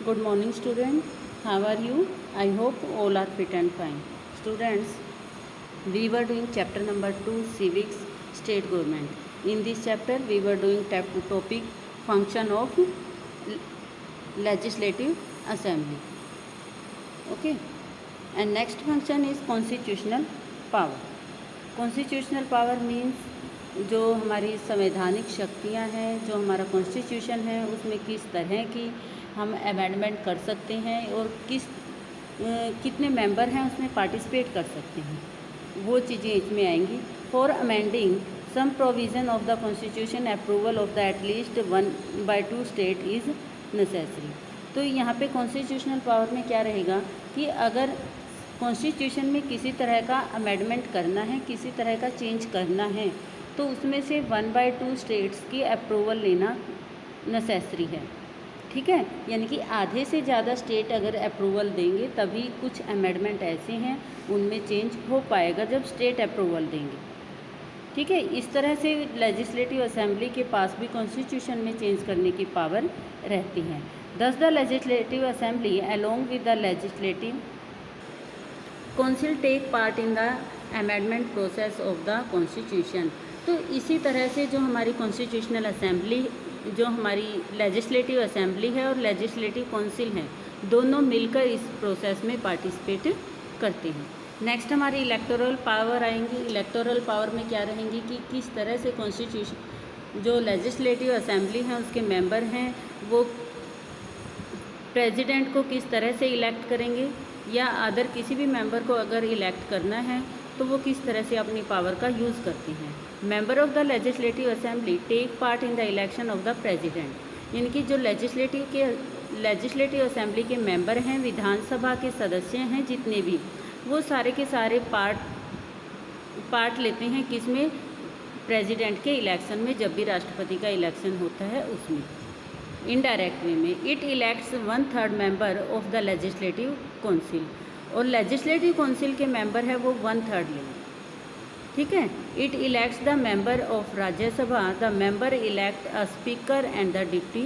Good morning, student. How are you? I hope all are fit and fine. Students, we were doing chapter number 2, Civics, State Government. In this chapter, we were doing topic function of Legislative Assembly. Okay. And next function is constitutional power. Constitutional power means जो हमारी संवैधानिक शक्तियाँ हैं, जो हमारा constitution है, उसमें किस तरह की हम अमेंडमेंट कर सकते हैं और कितने मेंबर हैं उसमें पार्टिसिपेट कर सकते हैं, वो चीज़ें इसमें आएंगी. For amending some provision of the constitution approval of the at least 1/2 state is necessary. तो यहाँ पे कॉन्स्टिट्यूशनल पावर में क्या रहेगा कि अगर कॉन्स्टिट्यूशन में किसी तरह का अमेंडमेंट करना है, किसी तरह का चेंज करना है, तो उसमें से 1/2 स्टेट्स की अप्रूवल लेना नेसेसरी है. ठीक है, यानी कि आधे से ज़्यादा स्टेट अगर अप्रूवल देंगे तभी कुछ अमेंडमेंट ऐसे हैं उनमें चेंज हो पाएगा जब स्टेट अप्रूवल देंगे. ठीक है, इस तरह से लेजिस्लेटिव असेंबली के पास भी कॉन्स्टिट्यूशन में चेंज करने की पावर रहती है. Thus the legislative assembly along with the legislative council take part in the amendment process of the constitution. तो इसी तरह से जो हमारी कॉन्स्टिट्यूशनल असेंबली, जो हमारी लेजिस्लेटिव असेंबली है और लेजिस्लेटिव काउंसिल है, दोनों मिलकर इस प्रोसेस में पार्टिसिपेट करते हैं. नेक्स्ट हमारी इलेक्टोरल पावर आएंगी. इलेक्टोरल पावर में क्या रहेंगी कि किस तरह से कॉन्स्टिट्यूशन, जो लेजिस्लेटिव असेंबली है उसके मेंबर हैं, वो प्रेसिडेंट को किस तरह से इलेक्ट करेंगे, या अदर किसी भी मेंबर को अगर इलेक्ट करना है तो वो किस तरह से अपनी पावर का यूज़ करते हैं. Member of the legislative assembly take part in the election of the president. यानी कि जो लेजिस्लेटिव असेंबली के मेंबर हैं, विधानसभा के सदस्य हैं जितने भी, वो सारे के सारे पार्ट लेते हैं किसमें, प्रेसिडेंट के इलेक्शन में. जब भी राष्ट्रपति का इलेक्शन होता है उसमें इनडायरेक्ट वे में. It elects 1/3 member of the legislative council. और लेजिस्लेटिव काउंसिल के मेंबर है वो 1/3 लेंगे. ठीक है. It elects the member of Rajya Sabha. The member elect a speaker and the deputy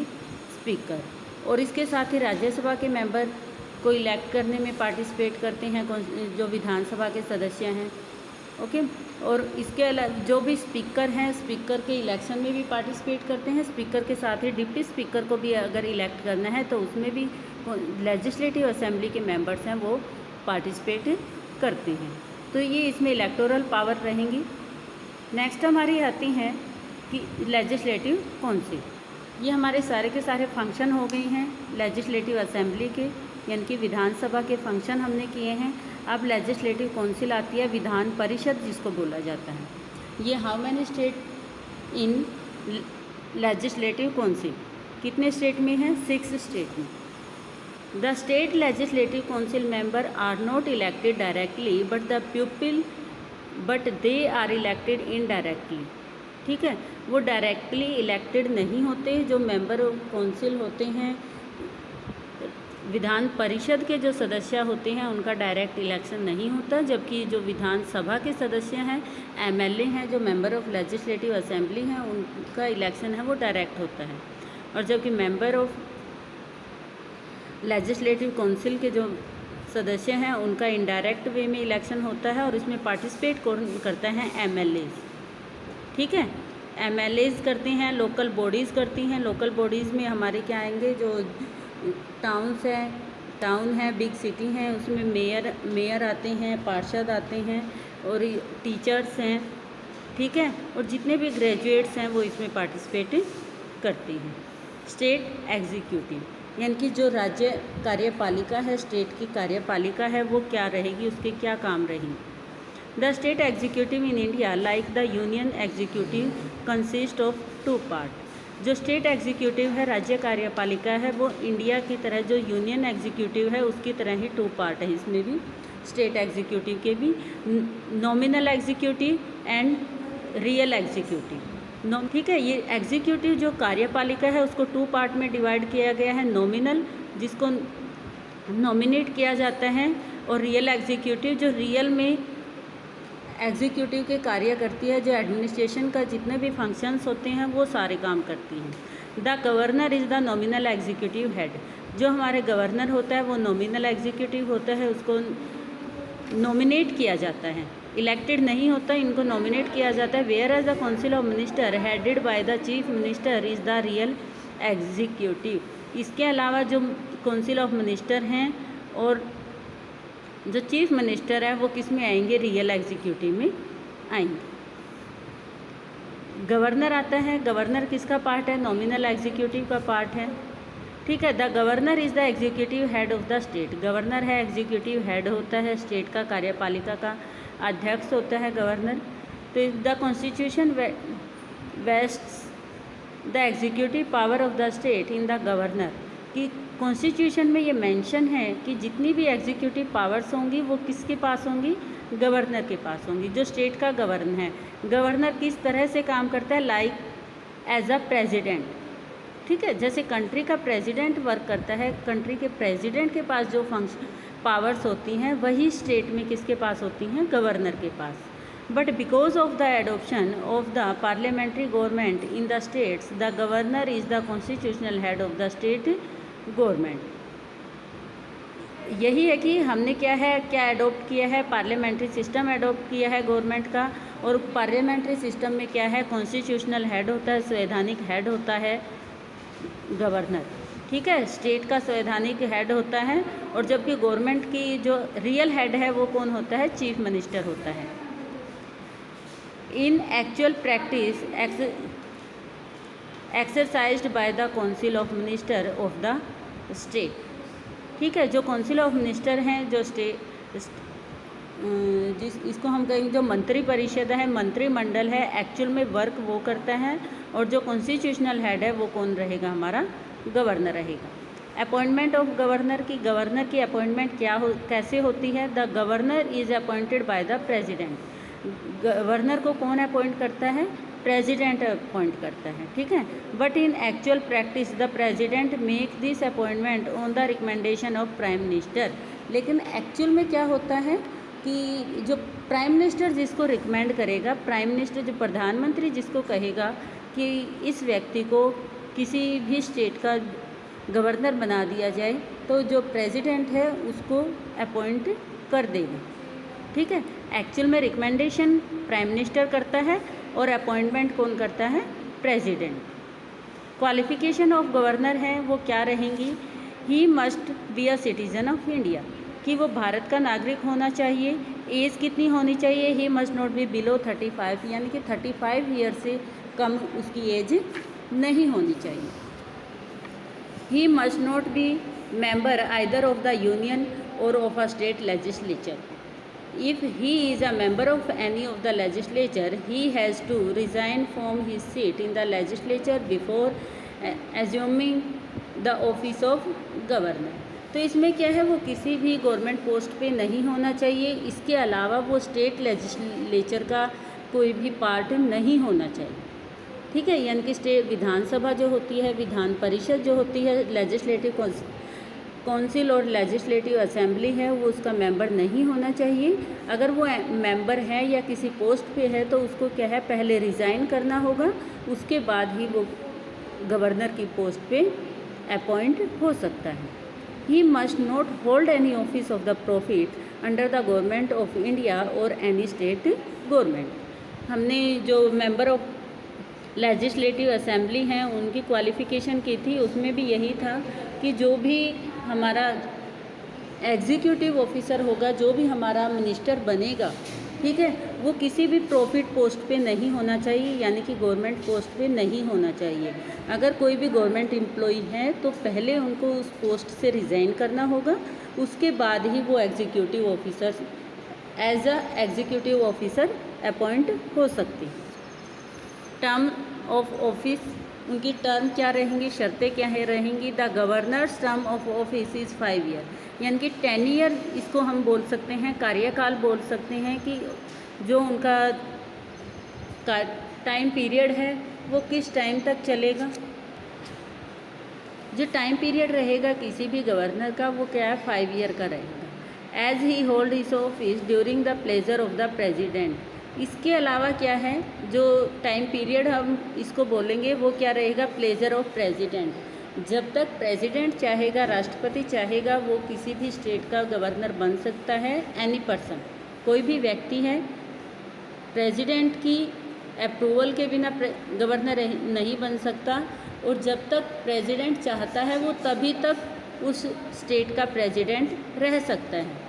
speaker. और इसके साथ ही राज्यसभा के मेंबर को इलेक्ट करने में पार्टिसिपेट करते हैं जो विधानसभा के सदस्य हैं. ओके. और इसके अलावा जो भी स्पीकर हैं, स्पीकर के इलेक्शन में भी पार्टिसिपेट करते हैं. स्पीकर के साथ ही डिप्टी स्पीकर को भी अगर इलेक्ट करना है तो उसमें भी लेजिस्लेटिव असेंबली के मेंबर्स हैं वो पार्टिसिपेट करते हैं. तो ये इसमें इलेक्टोरल पावर रहेंगी. नेक्स्ट हमारी आती हैं कि लेजिस्लेटिव काउंसिल. ये हमारे सारे के सारे फंक्शन हो गए हैं लेजिस्लेटिव असेंबली के, यानी कि विधानसभा के फंक्शन हमने किए हैं. अब लेजिस्लेटिव काउंसिल आती है, विधान परिषद जिसको बोला जाता है. ये how many state in legislative council, कितने स्टेट में है, 6 स्टेट में. The state legislative council member are not elected directly but they are elected indirectly. ठीक है, वो डायरेक्टली इलेक्टेड नहीं होते. जो मेंबर ऑफ काउंसिल होते हैं, विधान परिषद के जो सदस्य होते हैं, उनका डायरेक्ट इलेक्शन नहीं होता. जबकि जो विधानसभा के सदस्य हैं, एमएलए हैं, जो मेंबर ऑफ लेजिस्लेटिव असेंबली हैं, उनका इलेक्शन है वो डायरेक्ट होता है. और जबकि मेंबर ऑफ लेजिस्लेटिव काउंसिल के जो सदस्य हैं उनका इनडायरेक्ट वे में इलेक्शन होता है और इसमें पार्टिसिपेट करते हैं एमएलएज. ठीक है, एमएलएज करते हैं, लोकल बॉडीज़ करती हैं. लोकल बॉडीज़ में हमारे क्या आएंगे, जो टाउन है, बिग सिटी हैं, उसमें मेयर आते हैं, पार्षद आते हैं और टीचर्स हैं. ठीक है, और जितने भी ग्रेजुएट्स हैं वो इसमें पार्टिसिपेट करते हैं. स्टेट एग्जीक्यूटिव, यानी कि जो राज्य कार्यपालिका है, स्टेट की कार्यपालिका है, वो क्या रहेगी, उसके क्या काम रहेंगे. The state executive in India like the union executive consist of 2 part. जो स्टेट एग्जीक्यूटिव है, राज्य कार्यपालिका है, वो इंडिया की तरह जो यूनियन एग्जीक्यूटिव है उसकी तरह ही 2 पार्ट है. इसमें भी स्टेट एग्जीक्यूटिव के भी nominal executive and real executive. ठीक है, ये एग्जीक्यूटिव जो कार्यपालिका है उसको 2 पार्ट में डिवाइड किया गया है. नॉमिनल, जिसको नॉमिनेट किया जाता है, और रियल एग्जीक्यूटिव जो रियल में एग्जीक्यूटिव के कार्य करती है, जो एडमिनिस्ट्रेशन का जितने भी फंक्शंस होते हैं वो सारे काम करती हैं. The governor is the nominal executive head. जो हमारे गवर्नर होता है वो नॉमिनल एग्जीक्यूटिव होता है, उसको नॉमिनेट किया जाता है, इलेक्टेड नहीं होता, इनको नॉमिनेट किया जाता है। Whereas the council of minister headed by the chief minister is the real executive. इसके अलावा जो काउंसिल ऑफ मिनिस्टर हैं और जो चीफ मिनिस्टर है वो किस में आएंगे, रियल एग्जीक्यूटिव में आएंगे। गवर्नर आता है, गवर्नर किसका पार्ट है, नॉमिनल एग्जीक्यूटिव का पार्ट है, ठीक है। The governor is the executive head of the state, governor है एग्जीक्यूटिव हेड होता है स्टेट का, कार्यपालिका का अध्यक्ष होता है गवर्नर। तो the constitution wastes the executive power of the state in the governor, कि कॉन्स्टिट्यूशन में ये मेंशन है कि जितनी भी एग्जीक्यूटिव पावर्स होंगी वो किसके पास होंगी, गवर्नर के पास होंगी, जो स्टेट का गवर्नर है। गवर्नर किस तरह से काम करता है, लाइक एज अ प्रेसिडेंट, ठीक है। जैसे कंट्री का प्रेसिडेंट वर्क करता है, कंट्री के प्रेसिडेंट के पास जो फंक्शन पावर्स होती हैं वही स्टेट में किसके पास होती हैं, गवर्नर के पास। But because of the adoption of the parliamentary government in the states the governor is the constitutional head of the state government. यही है कि हमने क्या एडोप्ट किया है, पार्लियामेंट्री सिस्टम एडोप्ट किया है गवर्नमेंट का, और पार्लियामेंट्री सिस्टम में क्या है, कॉन्स्टिट्यूशनल हेड होता है, संवैधानिक हेड होता है गवर्नर, ठीक है। स्टेट का संवैधानिक हेड होता है, और जबकि गवर्नमेंट की जो रियल हेड है वो कौन होता है, चीफ मिनिस्टर होता है। इन actual practice exercised by the council of minister of the state, ठीक है। जो काउंसिल ऑफ मिनिस्टर हैं, जो इसको हम कहेंगे जो मंत्री परिषद है, मंत्रिमंडल है, एक्चुअल में वर्क वो करता है, और जो कॉन्स्टिट्यूशनल हेड है वो कौन रहेगा, हमारा गवर्नर रहेगा। अपॉइंटमेंट ऑफ गवर्नर की, गवर्नर की अपॉइंटमेंट कैसे होती है, the governor is appointed by the president, governor को कौन अपॉइंट करता है, प्रेसिडेंट अपॉइंट करता है, ठीक है। But in actual practice the president make this appointment on the recommendation of prime minister. लेकिन एक्चुअल में क्या होता है कि जो प्राइम मिनिस्टर जिसको रिकमेंड करेगा, प्राइम मिनिस्टर जो प्रधानमंत्री जिसको कहेगा कि इस व्यक्ति को किसी भी स्टेट का गवर्नर बना दिया जाए, तो जो प्रेसिडेंट है उसको अपॉइंट कर देगा, ठीक है। एक्चुअल में रिकमेंडेशन प्राइम मिनिस्टर करता है और अपॉइंटमेंट कौन करता है, प्रेसिडेंट। क्वालिफिकेशन ऑफ गवर्नर है वो क्या रहेंगी, he must be a citizen of India, कि वो भारत का नागरिक होना चाहिए। एज कितनी होनी चाहिए, he must not be below 35, यानी कि 35 ईयर से कम उसकी एज नहीं होनी चाहिए। He must not be member either of the union और of a state legislature. If he is a member of any of the legislature, he has to resign from his seat in the legislature before assuming the office of governor. तो इसमें क्या है, वो किसी भी government post पे नहीं होना चाहिए। इसके अलावा वो स्टेट लेजिस्लेचर का कोई भी पार्ट नहीं होना चाहिए, ठीक है। यानी कि स्टेट विधानसभा जो होती है, विधान परिषद जो होती है, लेजिस्लेटिव काउंसिल और लेजिस्लेटिव असेंबली है, वो उसका मेंबर नहीं होना चाहिए। अगर वो मेंबर है या किसी पोस्ट पे है तो उसको क्या है, पहले रिज़ाइन करना होगा, उसके बाद ही वो गवर्नर की पोस्ट पे अपॉइंट हो सकता है। ही must not hold any office of the profit under the government of India और एनी स्टेट गवर्नमेंट। हमने जो मेंबर ऑफ लेजिस्लेटिव असेंबली हैं उनकी क्वालिफ़िकेशन की थी, उसमें भी यही था कि जो भी हमारा एग्जीक्यूटिव ऑफिसर होगा, जो भी हमारा मिनिस्टर बनेगा, ठीक है, वो किसी भी प्रॉफिट पोस्ट पे नहीं होना चाहिए, यानी कि गवर्नमेंट पोस्ट पे नहीं होना चाहिए। अगर कोई भी गवर्नमेंट एम्प्लॉई है तो पहले उनको उस पोस्ट से रिज़ाइन करना होगा, उसके बाद ही वो executive officer as a executive officer appoint हो सकती। टर्म ऑफ ऑफिस, उनकी टर्म क्या रहेंगी, शर्तें क्या है रहेंगी। The governor's term of office is 5 year, यानी कि 10 ईयर इसको हम बोल सकते हैं, कार्यकाल बोल सकते हैं कि जो उनका टाइम पीरियड है वो किस टाइम तक चलेगा। जो टाइम पीरियड रहेगा किसी भी गवर्नर का वो क्या है, 5 ईयर का रहेगा। As he hold his office during the pleasure of the president. इसके अलावा क्या है, जो टाइम पीरियड हम इसको बोलेंगे वो क्या रहेगा, प्लेजर ऑफ प्रेसिडेंट। जब तक प्रेसिडेंट चाहेगा, राष्ट्रपति चाहेगा, वो किसी भी स्टेट का गवर्नर बन सकता है। एनी पर्सन, कोई भी व्यक्ति है, प्रेसिडेंट की अप्रूवल के बिना गवर्नर नहीं बन सकता। और जब तक प्रेसिडेंट चाहता है वो तभी तक उस स्टेट का प्रेसिडेंट रह सकता है।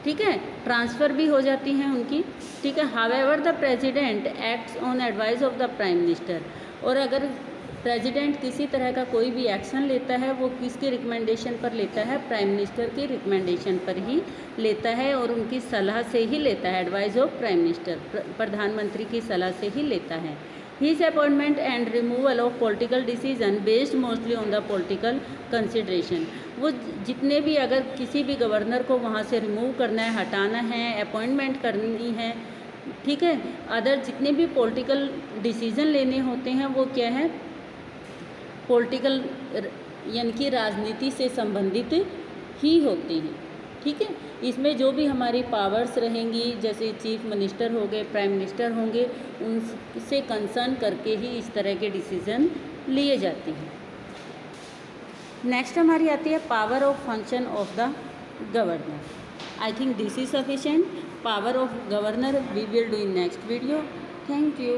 ठीक है, ट्रांसफ़र भी हो जाती हैं उनकी। ठीक है, however the president acts on advice of the prime minister. और अगर प्रेसिडेंट किसी तरह का कोई भी एक्शन लेता है वो किसकी रिकमेंडेशन पर लेता है? प्राइम मिनिस्टर की रिकमेंडेशन पर ही लेता है और उनकी सलाह से ही लेता है। एडवाइस ऑफ प्राइम मिनिस्टर, प्रधानमंत्री की सलाह से ही लेता है। His appointment and removal of political decision based mostly on the political consideration। वो जितने भी, अगर किसी भी गवर्नर को वहाँ से रिमूव करना है, हटाना है, अपॉइंटमेंट करनी है, ठीक है, अदर जितने भी पॉलिटिकल डिसीजन लेने होते हैं वो क्या है? पॉलिटिकल यानी कि राजनीति से संबंधित ही होते हैं। ठीक है, इसमें जो भी हमारी पावर्स रहेंगी, जैसे चीफ मिनिस्टर हो गए, प्राइम मिनिस्टर होंगे, उनसे कंसर्न करके ही इस तरह के डिसीजन लिए जाते हैं। नेक्स्ट हमारी आती है power of function of the governor. I think this is sufficient. Power of governor we will do in next video. Thank you.